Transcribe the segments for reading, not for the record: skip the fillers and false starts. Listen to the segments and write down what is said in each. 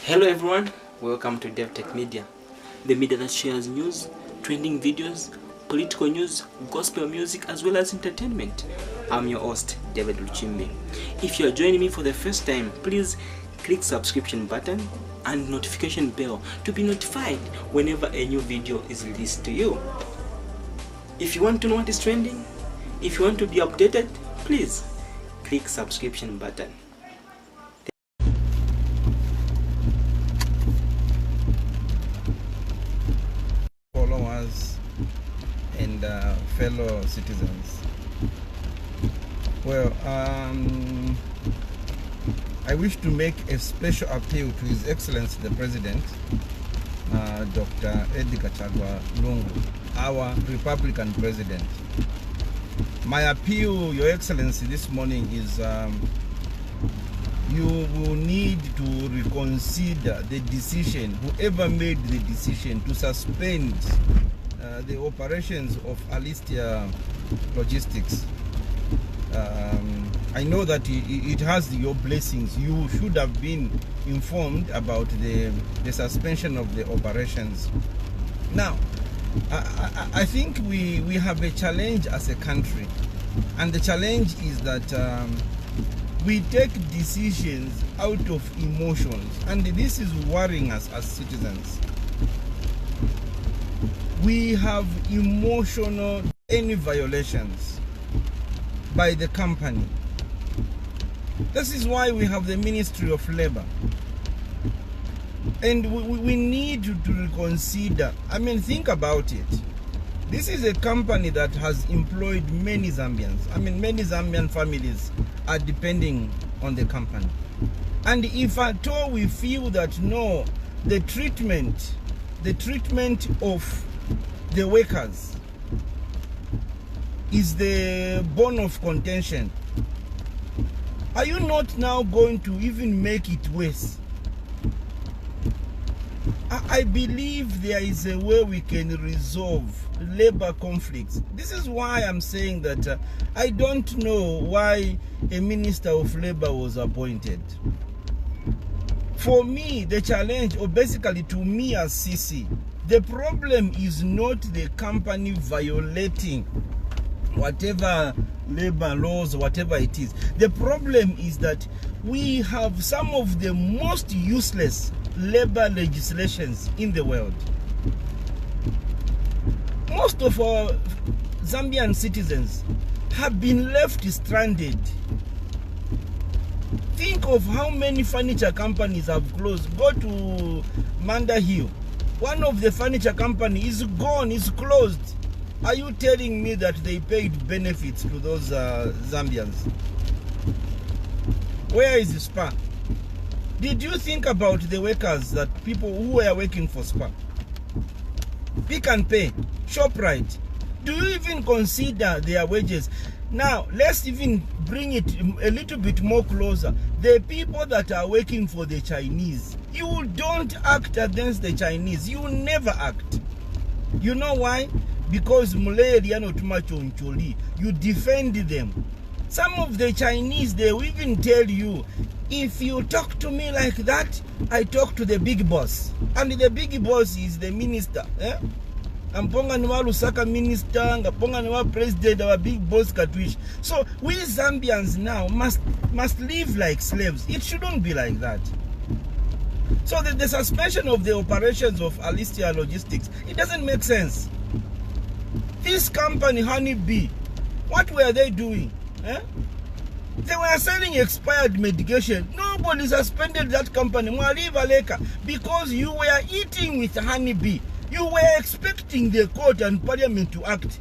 Hello everyone, welcome to Davi-tech-media, the media that shares news, trending videos, political news, gospel music as well as entertainment. I'm your host, David Luchimbi. If you are joining me for the first time, please click subscription button and notification bell to be notified whenever a new video is released to you. If you want to know what is trending, if you want to be updated, please click subscription button. Followers and fellow citizens. Well, I wish to make a special appeal to His Excellency the President, Dr. Edgar Chagwa Lungu, our Republican President. My appeal, Your Excellency, this morning is you will need to reconsider the decision, whoever made the decision to suspend the operations of Alistia Logistics. I know that it has your blessings. You should have been informed about the suspension of the operations. Now, I think we have a challenge as a country, and the challenge is that we take decisions out of emotions, and this is worrying us as citizens. We have emotional any violations by the company. This is why we have the Ministry of Labor. And we need to reconsider. I mean, think about it. This is a company that has employed many Zambians. I mean, many Zambian families are depending on the company. And if at all we feel that no, the treatment of the workers is the bone of contention, are you not now going to even make it worse? I believe there is a way we can resolve labor conflicts. This is why I'm saying that I don't know why a Minister of Labor was appointed. For me, the challenge, or basically to me as CC, the problem is not the company violating whatever labor laws, whatever it is. The problem is that we have some of the most useless labor legislations in the world. Most of our Zambian citizens have been left stranded. Think of how many furniture companies have closed. Go to Manda Hill. One of the furniture companies is gone, is closed. Are you telling me that they paid benefits to those Zambians? Where is the SPA? Did you think about the workers, that people who were working for SPA? Pick and Pay, ShopRite. Do you even consider their wages? Now, let's even bring it a little bit more closer. The people that are working for the Chinese, you don't act against the Chinese. You never act. You know why? Because you defend them. Some of the Chinese, they will even tell you, if you talk to me like that, I talk to the big boss. And the big boss is the minister. Amponga niwa Lusaka minister, Amponga niwa president, our big boss Katwish. So we Zambians now must live like slaves. It shouldn't be like that. So the suspension of the operations of Alistia Logistics, it doesn't make sense. This company, Honeybee, what were they doing? They were selling expired medication. Nobody suspended that company because you were eating with Honeybee. You were expecting the court and parliament to act.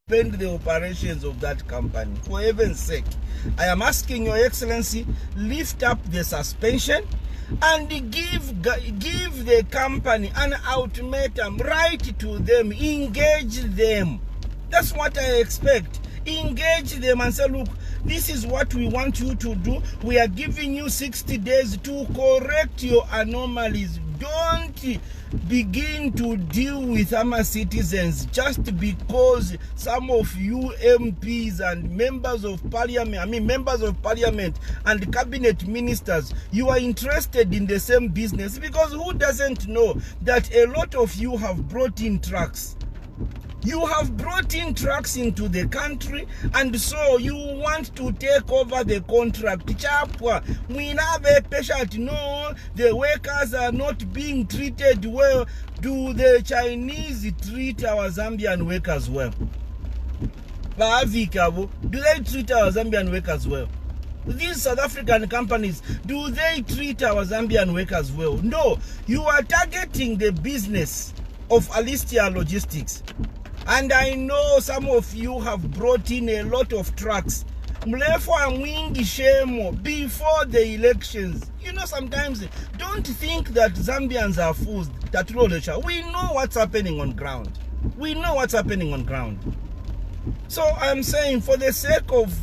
Suspend the operations of that company. For heaven's sake, I am asking Your Excellency, lift up the suspension and give the company an ultimatum. Write to them, engage them. That's what I expect. Engage them and say, look, this is what we want you to do. We are giving you 60 days to correct your anomalies don't begin to deal with our citizens just because some of you MPs and members of parliament and cabinet ministers, you are interested in the same business, because who doesn't know that a lot of you have brought in trucks? You have brought in trucks into the country, and so you want to take over the contract. Chapwa, we have a patient. No, the workers are not being treated well. Do the Chinese treat our Zambian workers well? Do they treat our Zambian workers well? These South African companies, do they treat our Zambian workers well? No, you are targeting the business of Alistia Logistics. And I know some of you have brought in a lot of trucks before the elections. You know, sometimes don't think that Zambians are fools. We know what's happening on ground. We know what's happening on ground. So I'm saying, for the sake of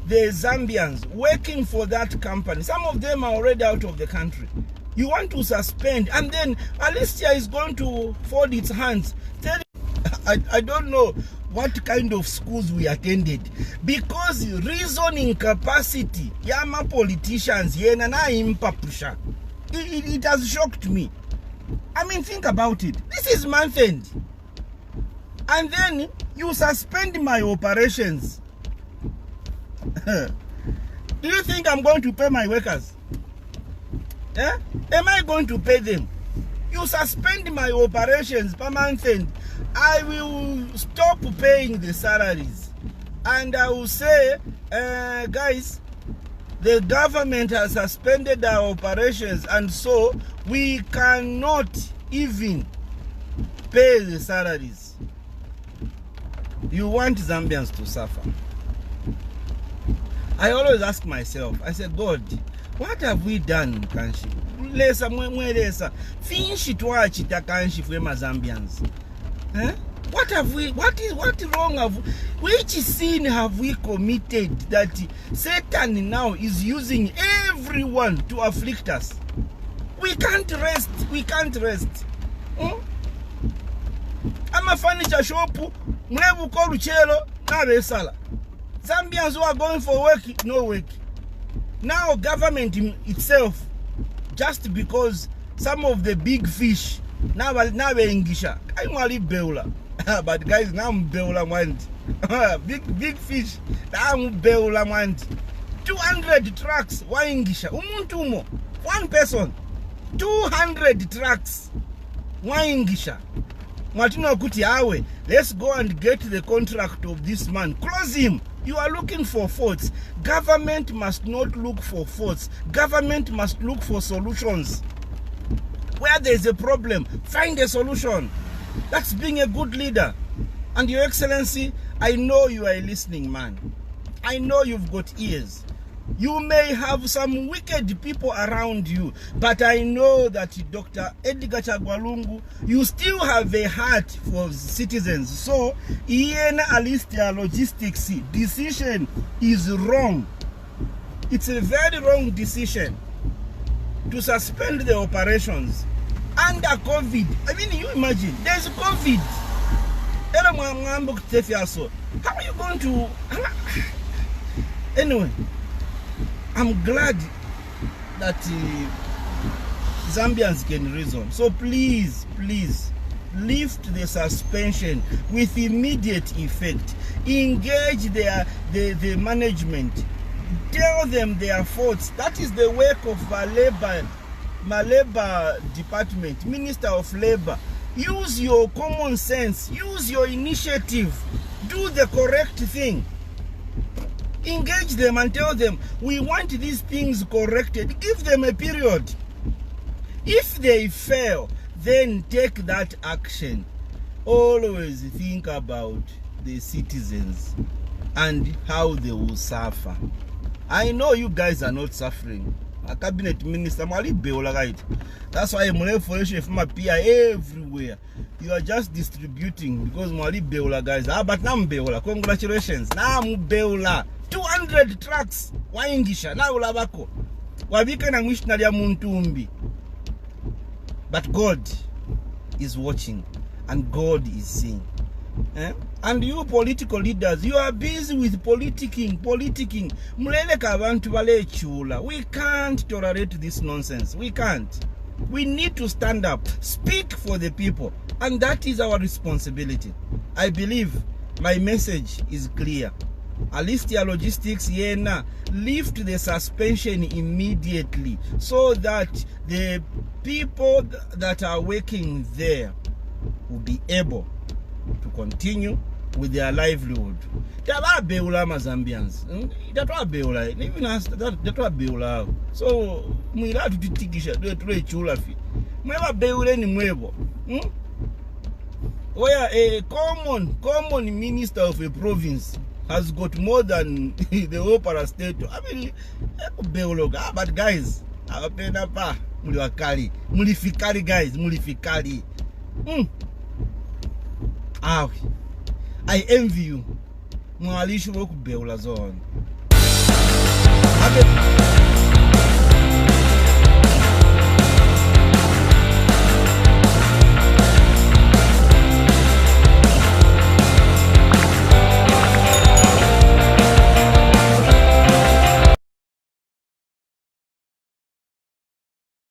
the Zambians working for that company, some of them are already out of the country. You want to suspend, and then Alistia is going to fold its hands. I don't know what kind of schools we attended, because reasoning capacity yama politicians yena na impapusha. It has shocked me. I mean, think about it. This is month end, and then you suspend my operations. Do you think I'm going to pay my workers? Am I going to pay them? You suspend my operations per month end. I will stop paying the salaries, and I will say, guys, the government has suspended our operations, and so we cannot even pay the salaries. You want Zambians to suffer. I always ask myself, I say, God, what have we done in Kanshi? Lesa mwelesa. Finshi tuachita Kanshi for Zambians. What have we, what wrong have, which sin have we committed that Satan now is using everyone to afflict us? We can't rest. I'm a furniture shop, mlebu koru chelo, na resala. Zambians who are going for work, no work. Now government itself, just because some of the big fish, now Engisha, I want to beula. But guys, now I'm beula want. Big fish, now I'm beula want. 200 trucks, one Engisha, umuntumo, one person, 200 trucks, one Engisha. Matino kuti awe, let's go and get the contract of this man. Close him. You are looking for faults. Government must not look for faults. Government must look for solutions. Where there is a problem, find a solution. That's being a good leader. And Your Excellency, I know you are a listening man. I know you've got ears. You may have some wicked people around you, but I know that Dr. Edgar Chagwa Lungu, you still have a heart for citizens. So, Iena Alistia Logistics decision is wrong. It's a very wrong decision to suspend the operations under COVID. I mean, you imagine, there's COVID. How are you going to... Anyway, I'm glad that Zambians can reason. So please lift the suspension with immediate effect. Engage the management. Tell them their faults. That is the work of my labor department, Minister of Labor. Use your common sense. Use your initiative. Do the correct thing. Engage them and tell them, we want these things corrected. Give them a period. If they fail, then take that action. Always think about the citizens and how they will suffer. I know you guys are not suffering. A cabinet minister, that's why I'm referring from my PR everywhere. You are just distributing because Mali Beola guys. But now I'm Beola. Congratulations. Now I'm Beola. 200 trucks. Waingisha. Now Labako. Wabika na mwishnali ya muntumbi. But God is watching and God is seeing. And you political leaders, you are busy with politicking. We can't tolerate this nonsense. We can't. We need to stand up, speak for the people, and that is our responsibility. I believe my message is clear. Alistia Logistics yena lift the suspension immediately so that the people that are working there will be able to continue with their livelihood. Tababeula Mazambians. Beula. Even us that beula. So we have to tigisha do chulafi. Never beula any mwebo. Where a common minister of a province has got more than the whole parastatal. I mean, but guys, mulifikari guys, mulifikari. I envy you. Mwalishu woku beula zone.